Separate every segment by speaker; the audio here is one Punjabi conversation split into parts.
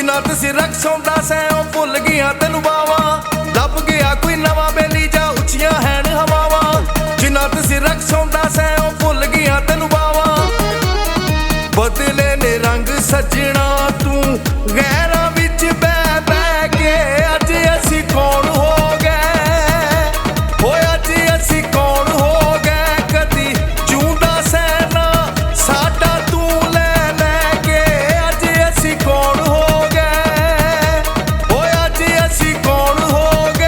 Speaker 1: ਜਿੰਨਾ ਤੁਸੀਂ ਰਖ ਸੌਂਦਾ ਸੈਂ ਉਹ ਭੁੱਲ ਗਈਆਂ ਤੈਨੂੰ ਬਾਵਾਂ। ਲੱਭ ਗਿਆ ਕੋਈ ਨਵਾਂ ਬੇਲੀ ਜਾਂ ਉੱਚੀਆਂ ਹੈਣ ਹਵਾਵਾਂ। ਜਿੰਨਾ ਤੁਸੀਂ ਰਖ ਸੌਂਦਾ ਸੈਂ ਉਹ ਭੁੱਲ ਗਈਆਂ ਤੈਨੂੰ ਬਾਵਾਂ। ਬਦਲੇ ਨੇ ਰੰਗ ਸੱਜਣਾ ਤੂੰ ਗਹਿਰਾਂ ਵਿੱਚ ਬਹਿ ਬਹਿ ਕੇ। ਅੱਜ ਅਸੀਂ ਕੌਣ ਹੋ ਗਏ, ਓਏ ਅੱਜ ਅਸੀਂ ਕੌਣ ਹੋ ਗਏ। ਕਦੀ ਜੂੰਦਾ ਸੈਨਾ ਸਾਡਾ ਤੂੰ ਲੈ ਲੈ ਕੇ। ਅੱਜ ਅਸੀਂ ਕੌਣ ਹੋ ਗਏ, ਓਏ ਅੱਜ ਅਸੀਂ ਕੌਣ ਹੋ ਗਏ।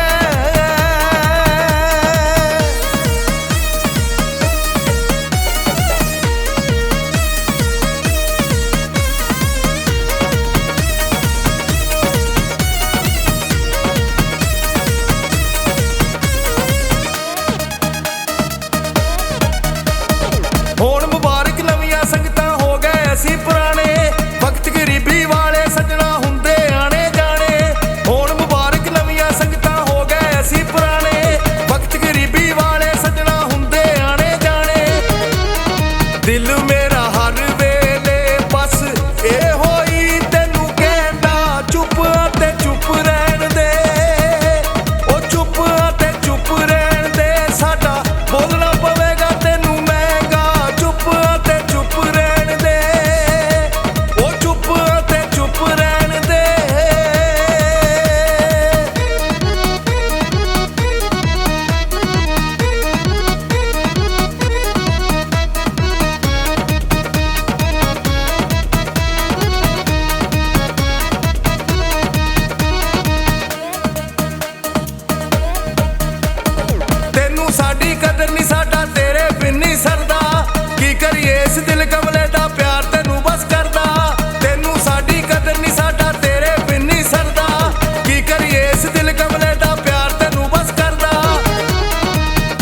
Speaker 1: ਹੁਣ ਮੁਬਾਰਕ ਨਵੀਆਂ ਸੰਗਤਾਂ ਹੋ ਗਏ ਅਸੀਂ ਪੁਰਾਣੇ। ਵਕਤ ਗਰੀਬੀ ਵਾਲੇ ਸੱਜਣਾ ਹੁੰਦੇ ਆਣੇ ਜਾਣੇ। ਹੁਣ ਮੁਬਾਰਕ ਨਵੀਆਂ ਸੰਗਤਾਂ ਹੋ ਗਏ ਅਸੀਂ ਪੁਰਾਣੇ। ਵਕਤ ਗਰੀਬੀ ਵਾਲੇ ਸੱਜਣਾ ਹੁੰਦੇ ਆਣੇ ਜਾਣੇ। ਦਿਲ ਮੇਰਾ ਹਰ ਵੇਲੇ ਬਸ ਇਹੋ ਹੀ ਤੈਨੂੰ ਕਹਿੰਦਾ ਚੁੱਪ ਅਤੇ ਚੁੱਪ ਰਹਿਣ ਦੇ। ਉਹ ਚੁੱਪ ਅਤੇ ਚੁੱਪ ਰਹਿਣ ਦੇ। ਸਾਡਾ ਬੋਲਣਾ ਪਵੇਗਾ ਤੈਨੂੰ ਮਹਿੰਗਾ। ਚੁੱਪ ਅਤੇ ਚੁੱਪ ਰਹਿਣ ਦੇ। ਉਹ ਚੁੱਪ ਅਤੇ ਚੁੱਪ ਰਹਿਣ ਦੇ। ਤੈਨੂੰ ਸਾਡੀ ਕਦਰ ਨਹੀਂ ਸਾਡਾ ਤੇਰੇ ਬਿਨ ਨਹੀਂ ਸਰਦਾ। ਕੀ ਕਰੀਏ ਇਸ ਦਿਲ ਕਮਲੇ ਦਾ ਪਿਆਰ ਤੈਨੂੰ ਬਸ ਕਰਦਾ। ਤੈਨੂੰ ਸਾਡੀ ਕਦਰ ਨਹੀਂ ਸਾਡਾ ਤੇਰੇ ਬਿਨ ਨਹੀਂ ਸਰਦਾ। ਕੀ ਕਰੀਏ ਇਸ ਦਿਲ ਕਮਲੇ ਦਾ ਪਿਆਰ ਤੈਨੂੰ ਬਸ ਕਰਦਾ।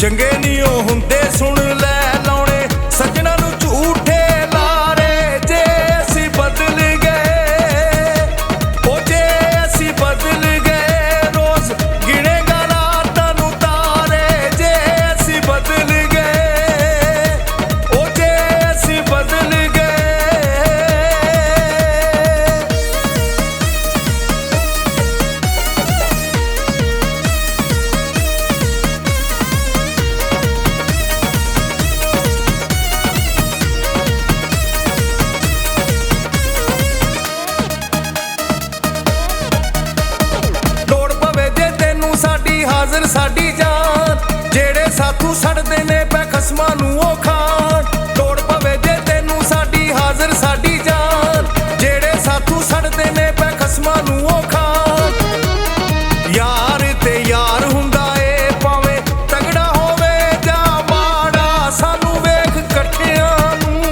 Speaker 1: ਚੰਗੇ ਨਹੀਂ ਉਹ ਹੁੰਦੇ ਸੁਣ ਲੈ ਲਾਉਣੇ ਸੱਜਣਾ ਨੂੰ ਝੂਠੇ ਲਾਰੇ। ਜੇ ਅਸੀਂ ਬਦਲ ਗਏ, ਉਹ ਜੇ ਅਸੀਂ ਬਦਲ ਗਏ। ਰੋਜ਼ ਗਿਣੇਗਾ ਰਾਤਾਂ ਨੂੰ ਤਾਰੇ। ਜੇ ਅਸੀਂ ਬਦਲ ਗਏ, ਉਹ ਜੇ ਅਸੀਂ ਬਦਲ ਗਏ। ਲੋੜ ਪਵੇ ਜੇ ਤੈਨੂੰ ਸਾਡੀ ਹਾਜ਼ਰ ਸਾਡੀ ਜਾਨ। ਜਿਹੜੇ ਸਾਥੂ ਸੜਦੇ ਨੇ ਪੈ ਖਸਮਾਂ ਨੂੰ ਉਹ ਖਾਣ। ਲੋੜ ਪਵੇ ਜੇ ਤੈਨੂੰ ਸਾਡੀ ਹਾਜ਼ਰ ਸਾਡੀ ਜਾਨ। ਜਿਹੜੇ ਸਾਥੂ ਸੜਦੇ ਨੇ ਪੈ ਖਸਮਾਂ ਨੂੰ ਉਹ ਖਾਣ। ਯਾਰ ਤੇ ਯਾਰ ਹੁੰਦਾ ਏ ਭਾਵੇਂ ਤਗੜਾ ਹੋਵੇ ਜਾਂ ਮਾੜਾ। ਸਾਨੂੰ ਵੇਖ ਇਕੱਠਿਆਂ ਨੂੰ,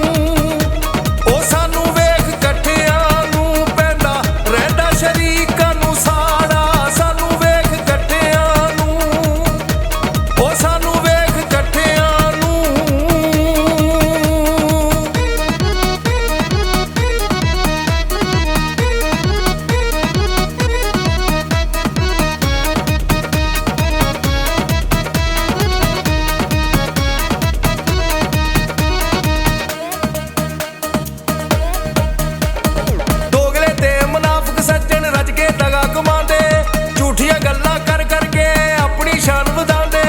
Speaker 1: ਉਹ ਸਾਨੂੰ ਵੇਖ ਇਕੱਠਿਆਂ ਨੂੰ। ਪੈਂਦਾ ਰਹਿੰਦਾ ਸ਼ਰੀਕਾਂ ਨੂੰ ਸਾੜਾ। ਸਾਨੂੰ ਵੇਖ ਇਕੱਠਿਆਂ ਨੂੰ, ਉਹ ਸਾਨੂੰ ਵੇਖ ਇਕੱਠਿਆਂ ਨੂੰ। ਦੋਗਲੇ ਤੇ ਮੁਨਾਫਿਕ ਸੱਜਣ ਰਜ ਕੇ ਦਗਾ ਕਮਾਉਂਦੇ। ਝੂਠੀਆਂ ਗੱਲਾਂ ਕਰ ਕਰਕੇ ਆਪਣੀ ਸ਼ਾਨ ਵਧਾਉਂਦੇ।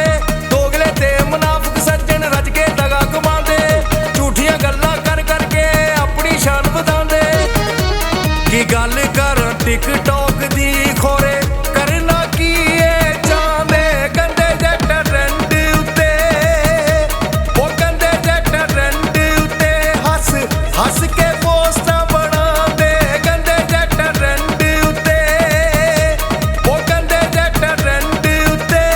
Speaker 1: ਦੋਗਲੇ ਤੇ ਮੁਨਾਫਿਕ ਸੱਜਣ ਰਜ ਕੇ ਦਗਾ ਕਮਾਉਂਦੇ। ਝੂਠੀਆਂ ਗੱਲਾਂ ਕਰ ਕਰਕੇ ਆਪਣੀ ਸ਼ਾਨ ਵਧਾਉਂਦੇ। ਕੀ ਗੱਲ ਕਰਾਂ ਟਿਕਟੌਕ ਦੀ ਖੋਰੇ ਕਰਨਾ ਕੀ ਏ ਚਾਹੁੰਦੇ। ਗੰਦੇ ਜੱਟ ਟਰੈਂਡ ਉੱਤੇ, ਉਹ ਗੰਦੇ ਜੱਟ ਟਰੈਂਡ ਉੱਤੇ ਹੱਸ ਹੱਸ ਕੇ ਪੋਸਟਾਂ ਬਣਾਉਂਦੇ। ਗੰਦੇ ਜੱਟ ਟਰੈਂਡ ਉੱਤੇ, ਉਹ ਗੰਦੇ ਜੱਟ ਟਰੈਂਡ ਉੱਤੇ।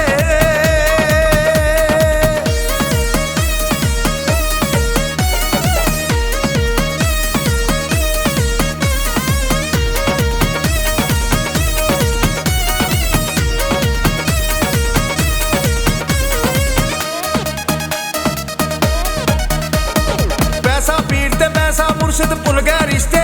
Speaker 1: ਪੈਸਾ ਪੀਰ ਤੇ ਪੈਸਾ ਮੁਰਸ਼ਿਦ ਭੁੱਲ ਗਿਆ ਰਿਸ਼ਤੇ